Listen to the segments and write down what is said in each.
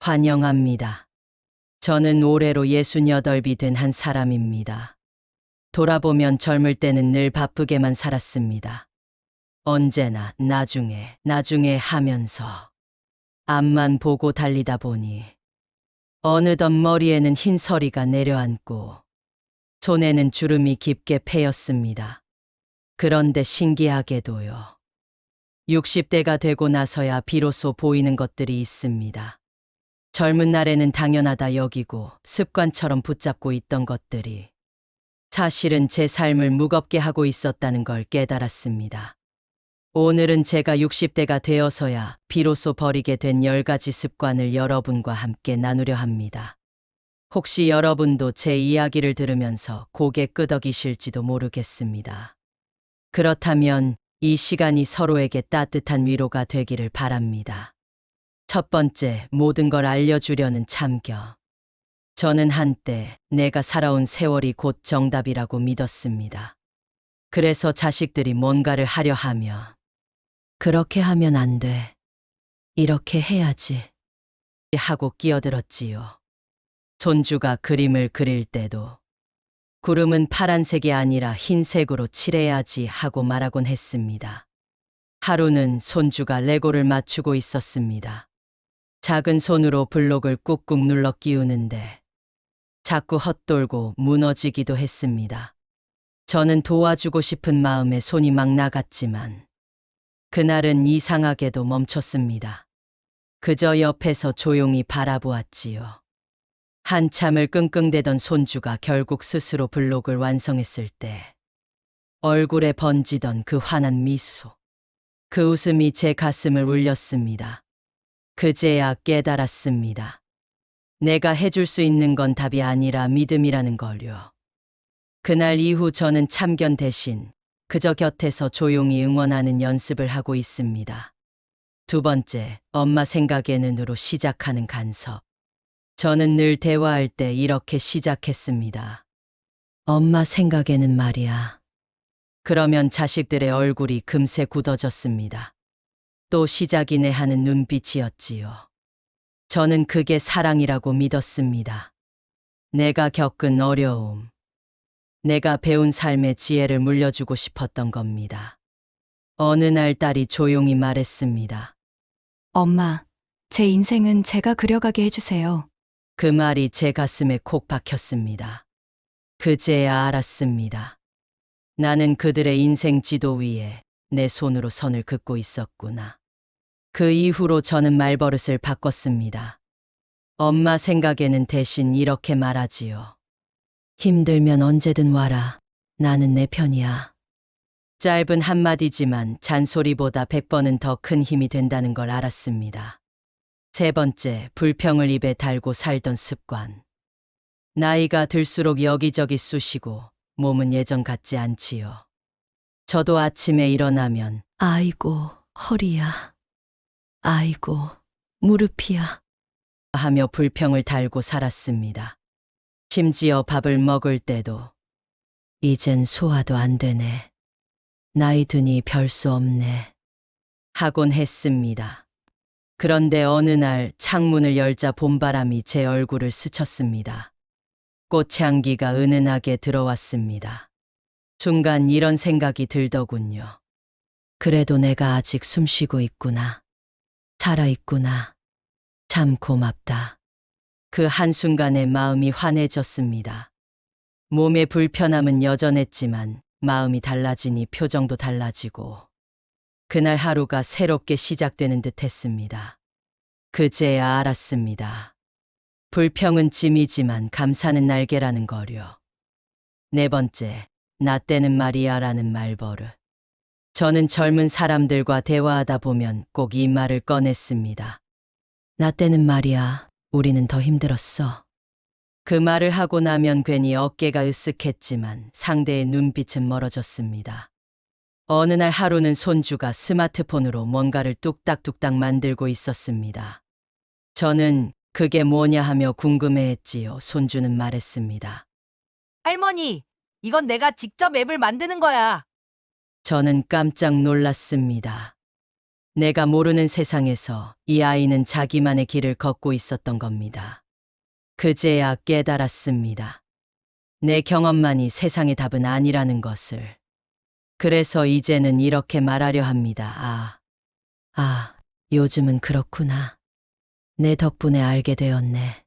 환영합니다. 저는 올해로 68이 된 한 사람입니다. 돌아보면 젊을 때는 늘 바쁘게만 살았습니다. 언제나 나중에 하면서 앞만 보고 달리다 보니 어느덧 머리에는 흰 서리가 내려앉고 손에는 주름이 깊게 패였습니다. 그런데 신기하게도요. 60대가 되고 나서야 비로소 보이는 것들이 있습니다. 젊은 날에는 당연하다 여기고 습관처럼 붙잡고 있던 것들이 사실은 제 삶을 무겁게 하고 있었다는 걸 깨달았습니다. 오늘은 제가 60대가 되어서야 비로소 버리게 된 10가지 습관을 여러분과 함께 나누려 합니다. 혹시 여러분도 제 이야기를 들으면서 고개 끄덕이실지도 모르겠습니다. 그렇다면 이 시간이 서로에게 따뜻한 위로가 되기를 바랍니다. 첫 번째, 모든 걸 알려주려는 참견. 저는 한때 내가 살아온 세월이 곧 정답이라고 믿었습니다. 그래서 자식들이 뭔가를 하려 하면 그렇게 하면 안 돼. 이렇게 해야지. 하고 끼어들었지요. 손주가 그림을 그릴 때도 구름은 파란색이 아니라 흰색으로 칠해야지 하고 말하곤 했습니다. 하루는 손주가 레고를 맞추고 있었습니다. 작은 손으로 블록을 꾹꾹 눌러 끼우는데 자꾸 헛돌고 무너지기도 했습니다. 저는 도와주고 싶은 마음에 손이 막 나갔지만 그날은 이상하게도 멈췄습니다. 그저 옆에서 조용히 바라보았지요. 한참을 끙끙대던 손주가 결국 스스로 블록을 완성했을 때 얼굴에 번지던 그 환한 미소, 그 웃음이 제 가슴을 울렸습니다. 그제야 깨달았습니다. 내가 해줄 수 있는 건 답이 아니라 믿음이라는 걸요. 그날 이후 저는 참견 대신 그저 곁에서 조용히 응원하는 연습을 하고 있습니다. 두 번째, 엄마 생각에는으로 시작하는 간섭. 저는 늘 대화할 때 이렇게 시작했습니다. 엄마 생각에는 말이야. 그러면 자식들의 얼굴이 금세 굳어졌습니다. 또 시작이네 하는 눈빛이었지요. 저는 그게 사랑이라고 믿었습니다. 내가 겪은 어려움, 내가 배운 삶의 지혜를 물려주고 싶었던 겁니다. 어느 날 딸이 조용히 말했습니다. 엄마, 제 인생은 제가 그려가게 해주세요. 그 말이 제 가슴에 콕 박혔습니다. 그제야 알았습니다. 나는 그들의 인생 지도 위에 내 손으로 선을 긋고 있었구나. 그 이후로 저는 말버릇을 바꿨습니다. 엄마 생각에는 대신 이렇게 말하지요. 힘들면 언제든 와라. 나는 내 편이야. 짧은 한마디지만 잔소리보다 100번은 더 큰 힘이 된다는 걸 알았습니다. 세 번째, 불평을 입에 달고 살던 습관. 나이가 들수록 여기저기 쑤시고 몸은 예전 같지 않지요. 저도 아침에 일어나면 아이고 허리야, 아이고 무릎이야 하며 불평을 달고 살았습니다. 심지어 밥을 먹을 때도 이젠 소화도 안 되네. 나이 드니 별 수 없네. 하곤 했습니다. 그런데 어느 날 창문을 열자 봄바람이 제 얼굴을 스쳤습니다. 꽃향기가 은은하게 들어왔습니다. 순간 이런 생각이 들더군요. 그래도 내가 아직 숨쉬고 있구나. 살아있구나. 참 고맙다. 그 한순간에 마음이 환해졌습니다. 몸의 불편함은 여전했지만 마음이 달라지니 표정도 달라지고 그날 하루가 새롭게 시작되는 듯 했습니다. 그제야 알았습니다. 불평은 짐이지만 감사는 날개라는 거려. 네 번째, 나 때는 말이야라는 말버릇. 저는 젊은 사람들과 대화하다 보면 꼭 이 말을 꺼냈습니다. 나 때는 말이야, 우리는 더 힘들었어. 그 말을 하고 나면 괜히 어깨가 으쓱했지만 상대의 눈빛은 멀어졌습니다. 어느 날 하루는 손주가 스마트폰으로 뭔가를 뚝딱뚝딱 만들고 있었습니다. 저는 그게 뭐냐 하며 궁금해했지요. 손주는 말했습니다. 할머니, 이건 내가 직접 앱을 만드는 거야. 저는 깜짝 놀랐습니다. 내가 모르는 세상에서 이 아이는 자기만의 길을 걷고 있었던 겁니다. 그제야 깨달았습니다. 내 경험만이 세상의 답은 아니라는 것을. 그래서 이제는 이렇게 말하려 합니다. 요즘은 그렇구나. 내 덕분에 알게 되었네.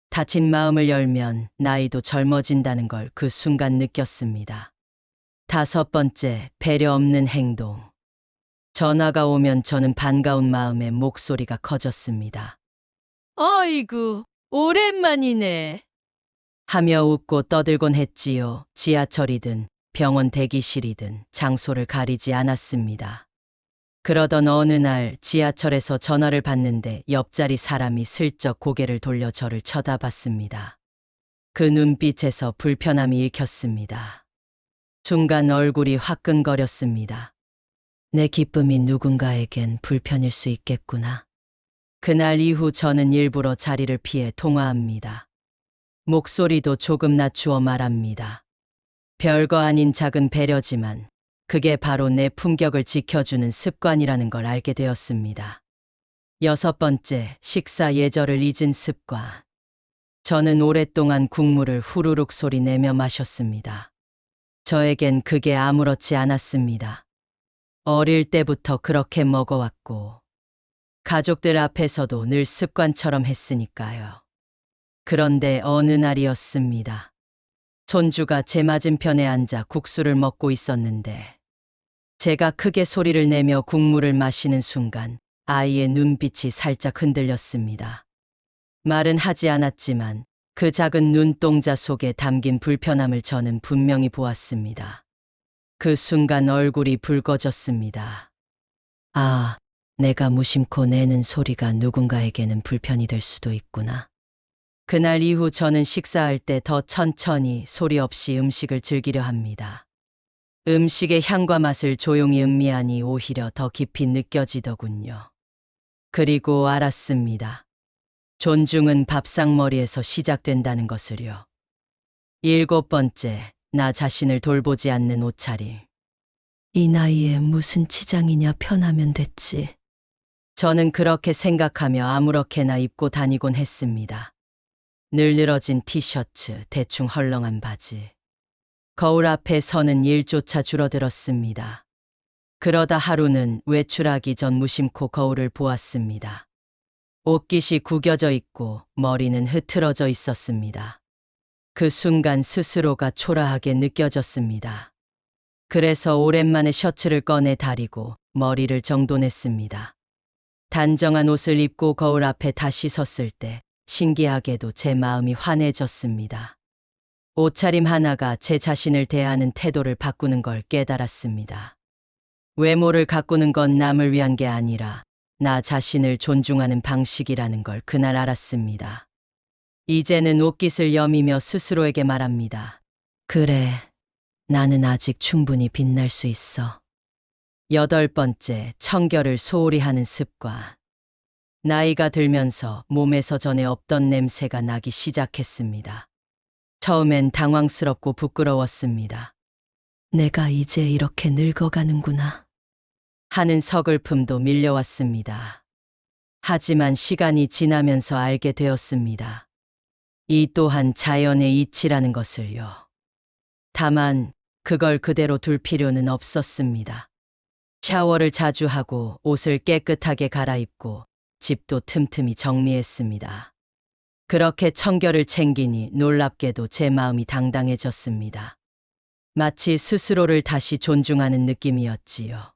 다친 마음을 열면 나이도 젊어진다는 걸 그 순간 느꼈습니다. 5번째, 배려 없는 행동. 전화가 오면 저는 반가운 마음에 목소리가 커졌습니다. 아이고, 오랜만이네. 하며 웃고 떠들곤 했지요. 지하철이든 병원 대기실이든 장소를 가리지 않았습니다. 그러던 어느 날 지하철에서 전화를 받는데 옆자리 사람이 슬쩍 고개를 돌려 저를 쳐다봤습니다. 그 눈빛에서 불편함이 읽혔습니다. 순간 얼굴이 화끈거렸습니다. 내 기쁨이 누군가에겐 불편일 수 있겠구나. 그날 이후 저는 일부러 자리를 피해 통화합니다. 목소리도 조금 낮추어 말합니다. 별거 아닌 작은 배려지만 그게 바로 내 품격을 지켜주는 습관이라는 걸 알게 되었습니다. 6번째, 식사 예절을 잊은 습관. 저는 오랫동안 국물을 후루룩 소리 내며 마셨습니다. 저에겐 그게 아무렇지 않았습니다. 어릴 때부터 그렇게 먹어왔고, 가족들 앞에서도 늘 습관처럼 했으니까요. 그런데 어느 날이었습니다. 손주가 제 맞은편에 앉아 국수를 먹고 있었는데, 제가 크게 소리를 내며 국물을 마시는 순간 아이의 눈빛이 살짝 흔들렸습니다. 말은 하지 않았지만 그 작은 눈동자 속에 담긴 불편함을 저는 분명히 보았습니다. 그 순간 얼굴이 붉어졌습니다. 내가 무심코 내는 소리가 누군가에게는 불편이 될 수도 있구나. 그날 이후 저는 식사할 때 더 천천히 소리 없이 음식을 즐기려 합니다. 음식의 향과 맛을 조용히 음미하니 오히려 더 깊이 느껴지더군요. 그리고 알았습니다. 존중은 밥상머리에서 시작된다는 것을요. 7번째, 나 자신을 돌보지 않는 옷차림. 이 나이에 무슨 치장이냐, 편하면 됐지. 저는 그렇게 생각하며 아무렇게나 입고 다니곤 했습니다. 늘 늘어진 티셔츠, 대충 헐렁한 바지. 거울 앞에 서는 일조차 줄어들었습니다. 그러다 하루는 외출하기 전 무심코 거울을 보았습니다. 옷깃이 구겨져 있고 머리는 흐트러져 있었습니다. 그 순간 스스로가 초라하게 느껴졌습니다. 그래서 오랜만에 셔츠를 꺼내 다리고 머리를 정돈했습니다. 단정한 옷을 입고 거울 앞에 다시 섰을 때 신기하게도 제 마음이 환해졌습니다. 옷차림 하나가 제 자신을 대하는 태도를 바꾸는 걸 깨달았습니다. 외모를 가꾸는 건 남을 위한 게 아니라 나 자신을 존중하는 방식이라는 걸 그날 알았습니다. 이제는 옷깃을 여미며 스스로에게 말합니다. 그래, 나는 아직 충분히 빛날 수 있어. 8번째, 청결을 소홀히 하는 습관. 나이가 들면서 몸에서 전에 없던 냄새가 나기 시작했습니다. 처음엔 당황스럽고 부끄러웠습니다. 내가 이제 이렇게 늙어가는구나 하는 서글픔도 밀려왔습니다. 하지만 시간이 지나면서 알게 되었습니다. 이 또한 자연의 이치라는 것을요. 다만 그걸 그대로 둘 필요는 없었습니다. 샤워를 자주 하고 옷을 깨끗하게 갈아입고 집도 틈틈이 정리했습니다. 그렇게 청결을 챙기니 놀랍게도 제 마음이 당당해졌습니다. 마치 스스로를 다시 존중하는 느낌이었지요.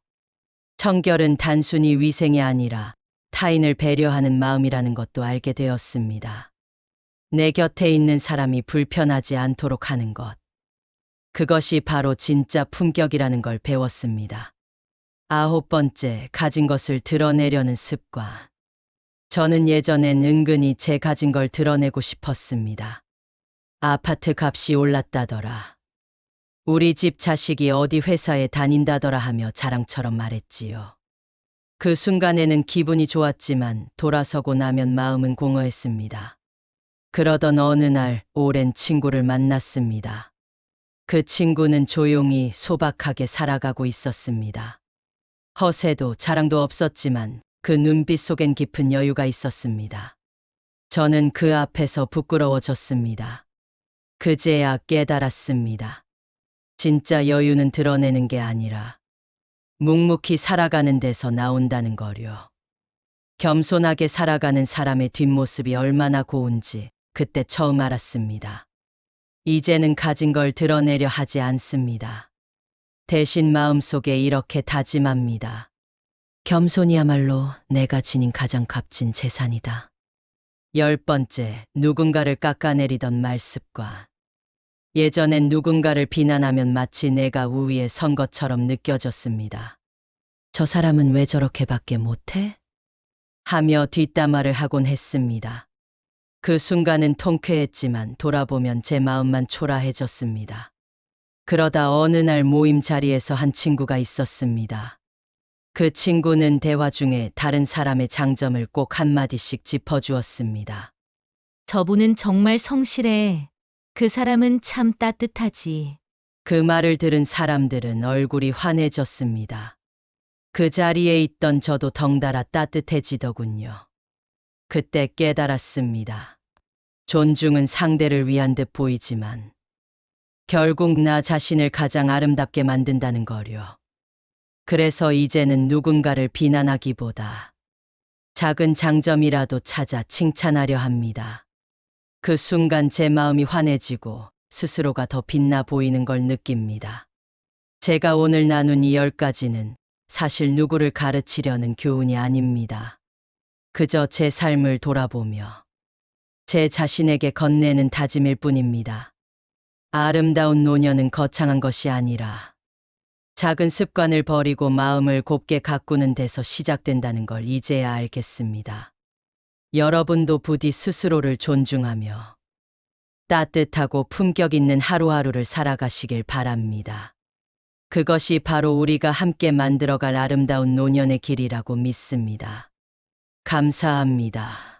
청결은 단순히 위생이 아니라 타인을 배려하는 마음이라는 것도 알게 되었습니다. 내 곁에 있는 사람이 불편하지 않도록 하는 것. 그것이 바로 진짜 품격이라는 걸 배웠습니다. 9번째, 가진 것을 드러내려는 습관. 저는 예전엔 은근히 제 가진 걸 드러내고 싶었습니다. 아파트 값이 올랐다더라. 우리 집 자식이 어디 회사에 다닌다더라 하며 자랑처럼 말했지요. 그 순간에는 기분이 좋았지만 돌아서고 나면 마음은 공허했습니다. 그러던 어느 날 오랜 친구를 만났습니다. 그 친구는 조용히 소박하게 살아가고 있었습니다. 허세도 자랑도 없었지만 그 눈빛 속엔 깊은 여유가 있었습니다. 저는 그 앞에서 부끄러워졌습니다. 그제야 깨달았습니다. 진짜 여유는 드러내는 게 아니라 묵묵히 살아가는 데서 나온다는 거려. 겸손하게 살아가는 사람의 뒷모습이 얼마나 고운지 그때 처음 알았습니다. 이제는 가진 걸 드러내려 하지 않습니다. 대신 마음속에 이렇게 다짐합니다. 겸손이야말로 내가 지닌 가장 값진 재산이다. 10번째, 누군가를 깎아내리던 말습과. 예전엔 누군가를 비난하면 마치 내가 우위에 선 것처럼 느껴졌습니다. 저 사람은 왜 저렇게밖에 못해? 하며 뒷담화를 하곤 했습니다. 그 순간은 통쾌했지만 돌아보면 제 마음만 초라해졌습니다. 그러다 어느 날 모임 자리에서 한 친구가 있었습니다. 그 친구는 대화 중에 다른 사람의 장점을 꼭 한마디씩 짚어주었습니다. 저분은 정말 성실해. 그 사람은 참 따뜻하지. 그 말을 들은 사람들은 얼굴이 환해졌습니다. 그 자리에 있던 저도 덩달아 따뜻해지더군요. 그때 깨달았습니다. 존중은 상대를 위한 듯 보이지만 결국 나 자신을 가장 아름답게 만든다는 거려. 그래서 이제는 누군가를 비난하기보다 작은 장점이라도 찾아 칭찬하려 합니다. 그 순간 제 마음이 환해지고 스스로가 더 빛나 보이는 걸 느낍니다. 제가 오늘 나눈 이 10가지는 사실 누구를 가르치려는 교훈이 아닙니다. 그저 제 삶을 돌아보며 제 자신에게 건네는 다짐일 뿐입니다. 아름다운 노년은 거창한 것이 아니라 작은 습관을 버리고 마음을 곱게 가꾸는 데서 시작된다는 걸 이제야 알겠습니다. 여러분도 부디 스스로를 존중하며 따뜻하고 품격 있는 하루하루를 살아가시길 바랍니다. 그것이 바로 우리가 함께 만들어갈 아름다운 노년의 길이라고 믿습니다. 감사합니다.